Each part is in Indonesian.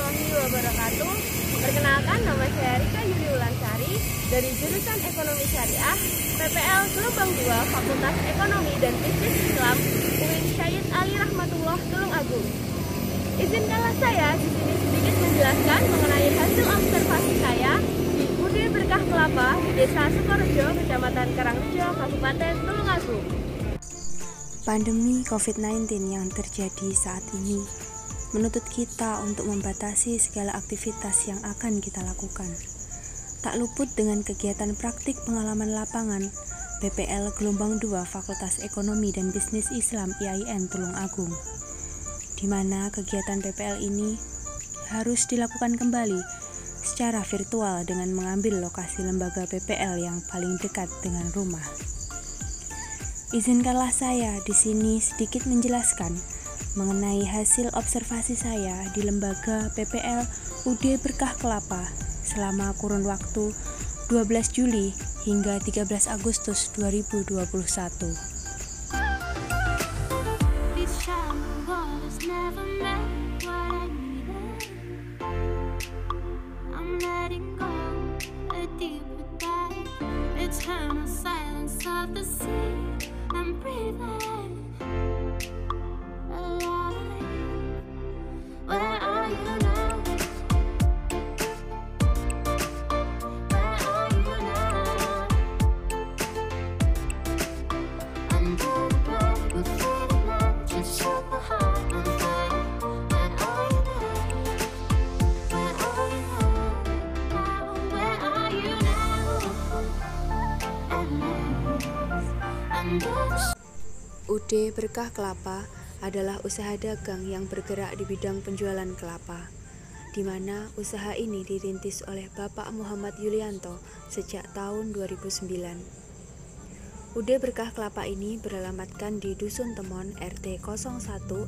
warahmatullahi wabarakatuh. Perkenalkan, nama saya Rika Yuli Ulansari dari jurusan Ekonomi Syariah PPL Gelombang 2 Fakultas Ekonomi dan Bisnis Islam UIN Syed Ali Rahmatullah Tulungagung. Izinkanlah saya di sini sedikit menjelaskan mengenai hasil observasi saya di UD Berkah Kelapa di Desa Sukorejo, Kecamatan Karangrejo, Kabupaten Tulungagung. Pandemi COVID-19 yang terjadi saat ini menuntut kita untuk membatasi segala aktivitas yang akan kita lakukan. Tak luput dengan kegiatan praktik pengalaman lapangan PPL Gelombang 2 Fakultas Ekonomi dan Bisnis Islam IAIN Tulungagung, di mana kegiatan PPL ini harus dilakukan kembali secara virtual dengan mengambil lokasi lembaga PPL yang paling dekat dengan rumah. Izinkanlah saya di sini sedikit menjelaskan mengenai hasil observasi saya di lembaga PPL UD Berkah Kelapa selama kurun waktu 12 Juli hingga 13 Agustus 2021. UD Berkah Kelapa adalah usaha dagang yang bergerak di bidang penjualan kelapa, di mana usaha ini dirintis oleh Bapak Muhammad Yulianto sejak tahun 2009. UD Berkah Kelapa ini beralamatkan di Dusun Temon, RT 01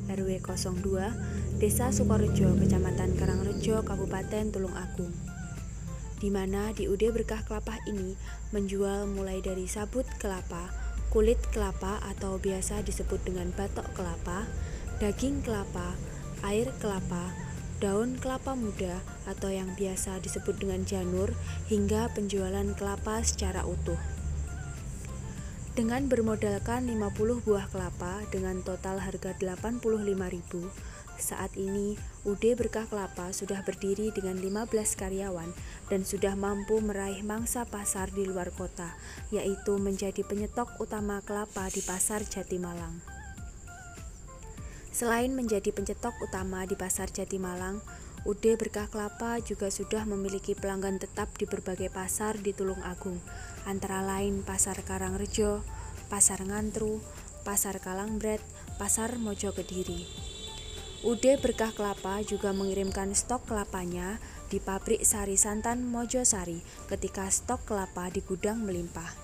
RW 02, Desa Sukorejo, Kecamatan Karangrejo, Kabupaten Tulungagung, di mana di UD Berkah Kelapa ini menjual mulai dari sabut kelapa, kulit kelapa atau biasa disebut dengan batok kelapa, daging kelapa, air kelapa, daun kelapa muda atau yang biasa disebut dengan janur, hingga penjualan kelapa secara utuh. Dengan bermodalkan 50 buah kelapa dengan total harga 85.000, saat ini UD Berkah Kelapa sudah berdiri dengan 15 karyawan dan sudah mampu meraih mangsa pasar di luar kota, yaitu menjadi penyetok utama kelapa di Pasar Jatimalang. Selain menjadi pencetok utama di Pasar Jatimalang, UD Berkah Kelapa juga sudah memiliki pelanggan tetap di berbagai pasar di Tulungagung, antara lain Pasar Karangrejo, Pasar Ngantru, Pasar Kalangbret, Pasar Mojo Kediri. UD Berkah Kelapa juga mengirimkan stok kelapanya di pabrik Sari Santan Mojosari ketika stok kelapa di gudang melimpah.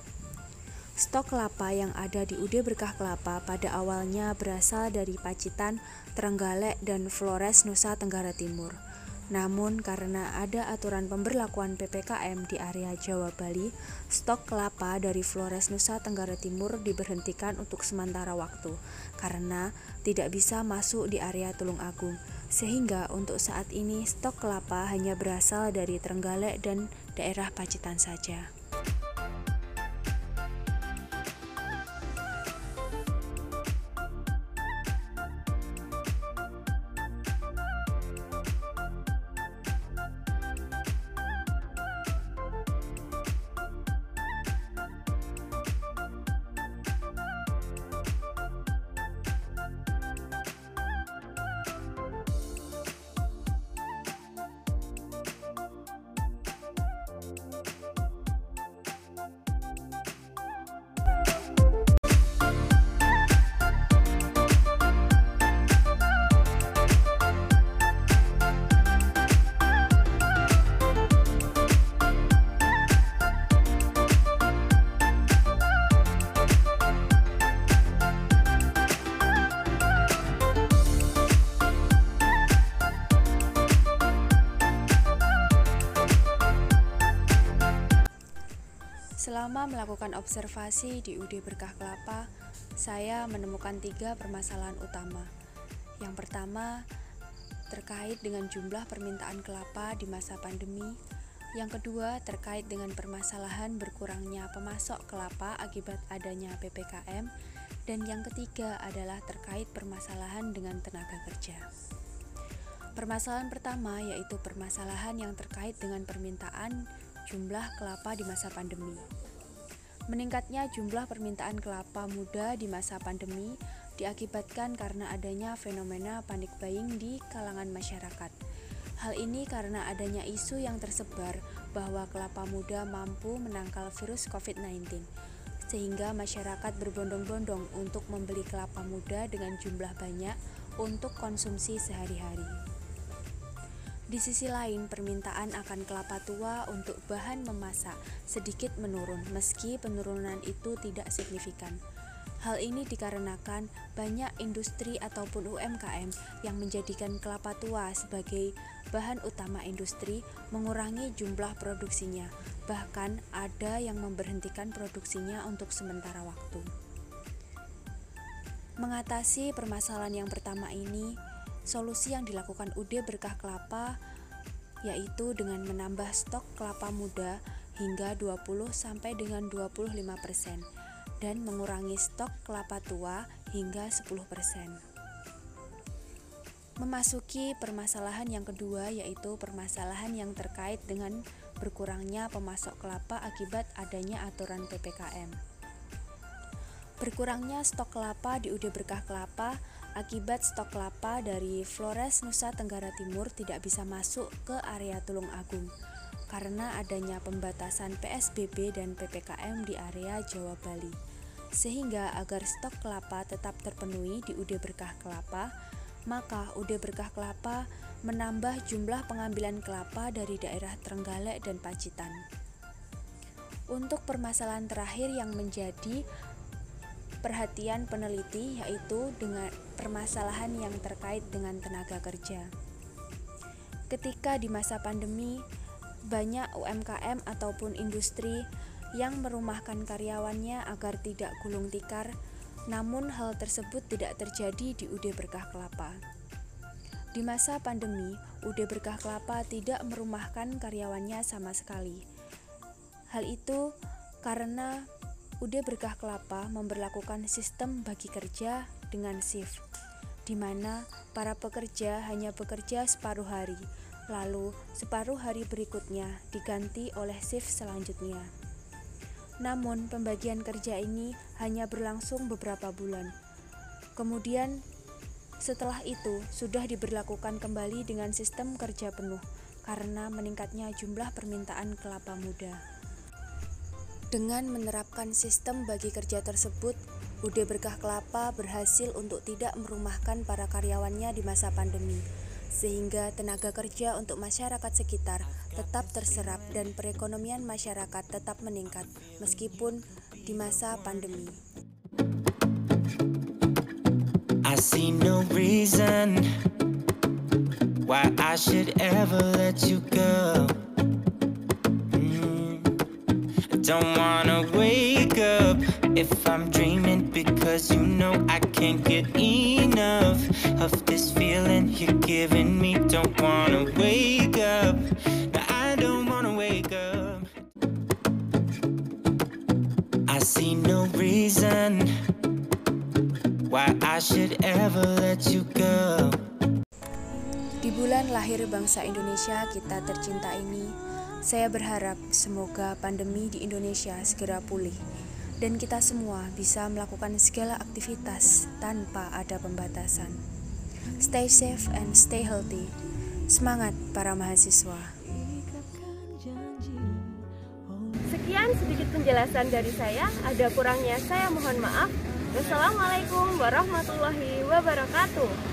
Stok kelapa yang ada di UD Berkah Kelapa pada awalnya berasal dari Pacitan, Trenggalek, dan Flores, Nusa Tenggara Timur. Namun karena ada aturan pemberlakuan PPKM di area Jawa Bali, stok kelapa dari Flores, Nusa Tenggara Timur diberhentikan untuk sementara waktu karena tidak bisa masuk di area Tulungagung. Sehingga untuk saat ini stok kelapa hanya berasal dari Trenggalek dan daerah Pacitan saja. Selama melakukan observasi di UD Berkah Kelapa, saya menemukan 3 permasalahan utama. Yang pertama, terkait dengan jumlah permintaan kelapa di masa pandemi. Yang kedua, terkait dengan permasalahan berkurangnya pemasok kelapa akibat adanya PPKM. Dan yang ketiga adalah terkait permasalahan dengan tenaga kerja. Permasalahan pertama yaitu permasalahan yang terkait dengan permintaan jumlah kelapa di masa pandemi. Meningkatnya jumlah permintaan kelapa muda di masa pandemi diakibatkan karena adanya fenomena panic buying di kalangan masyarakat. Hal ini karena adanya isu yang tersebar bahwa kelapa muda mampu menangkal virus COVID-19, sehingga masyarakat berbondong-bondong untuk membeli kelapa muda dengan jumlah banyak untuk konsumsi sehari-hari. Di sisi lain, permintaan akan kelapa tua untuk bahan memasak sedikit menurun, meski penurunan itu tidak signifikan. Hal ini dikarenakan banyak industri ataupun UMKM yang menjadikan kelapa tua sebagai bahan utama industri mengurangi jumlah produksinya, bahkan ada yang memberhentikan produksinya untuk sementara waktu. Mengatasi permasalahan yang pertama ini, solusi yang dilakukan UD Berkah Kelapa yaitu dengan menambah stok kelapa muda hingga 20 sampai dengan 25% dan mengurangi stok kelapa tua hingga 10%. Memasuki permasalahan yang kedua yaitu permasalahan yang terkait dengan berkurangnya pemasok kelapa akibat adanya aturan PPKM. Berkurangnya stok kelapa di UD Berkah Kelapa akibat stok kelapa dari Flores Nusa Tenggara Timur tidak bisa masuk ke area Tulung Agung karena adanya pembatasan PSBB dan PPKM di area Jawa Bali. Sehingga agar stok kelapa tetap terpenuhi di UD Berkah Kelapa, maka UD Berkah Kelapa menambah jumlah pengambilan kelapa dari daerah Trenggalek dan Pacitan. Untuk permasalahan terakhir yang menjadi perhatian peneliti yaitu dengan permasalahan yang terkait dengan tenaga kerja. Ketika di masa pandemi, banyak UMKM ataupun industri yang merumahkan karyawannya agar tidak gulung tikar, namun hal tersebut tidak terjadi di UD Berkah Kelapa. Di masa pandemi, UD Berkah Kelapa tidak merumahkan karyawannya sama sekali. Hal itu karena UD Berkah Kelapa memberlakukan sistem bagi kerja dengan shift, di mana para pekerja hanya bekerja separuh hari, lalu separuh hari berikutnya diganti oleh shift selanjutnya. Namun pembagian kerja ini hanya berlangsung beberapa bulan. Kemudian setelah itu sudah diberlakukan kembali dengan sistem kerja penuh karena meningkatnya jumlah permintaan kelapa muda. Dengan menerapkan sistem bagi kerja tersebut, UD Berkah Kelapa berhasil untuk tidak merumahkan para karyawannya di masa pandemi, sehingga tenaga kerja untuk masyarakat sekitar tetap terserap dan perekonomian masyarakat tetap meningkat meskipun di masa pandemi. I see no reason why I should ever let you go. Don't wanna wake up if I'm dreaming, because you know I can't get enough of this feeling you're giving me. Don't wanna wake up, no, I don't wanna wake up. I see no reason why I should ever let you go. Di bulan lahir bangsa Indonesia kita tercinta ini, saya berharap semoga pandemi di Indonesia segera pulih dan kita semua bisa melakukan segala aktivitas tanpa ada pembatasan. Stay safe and stay healthy. Semangat para mahasiswa. Sekian sedikit penjelasan dari saya. Ada kurangnya saya mohon maaf. Wassalamualaikum warahmatullahi wabarakatuh.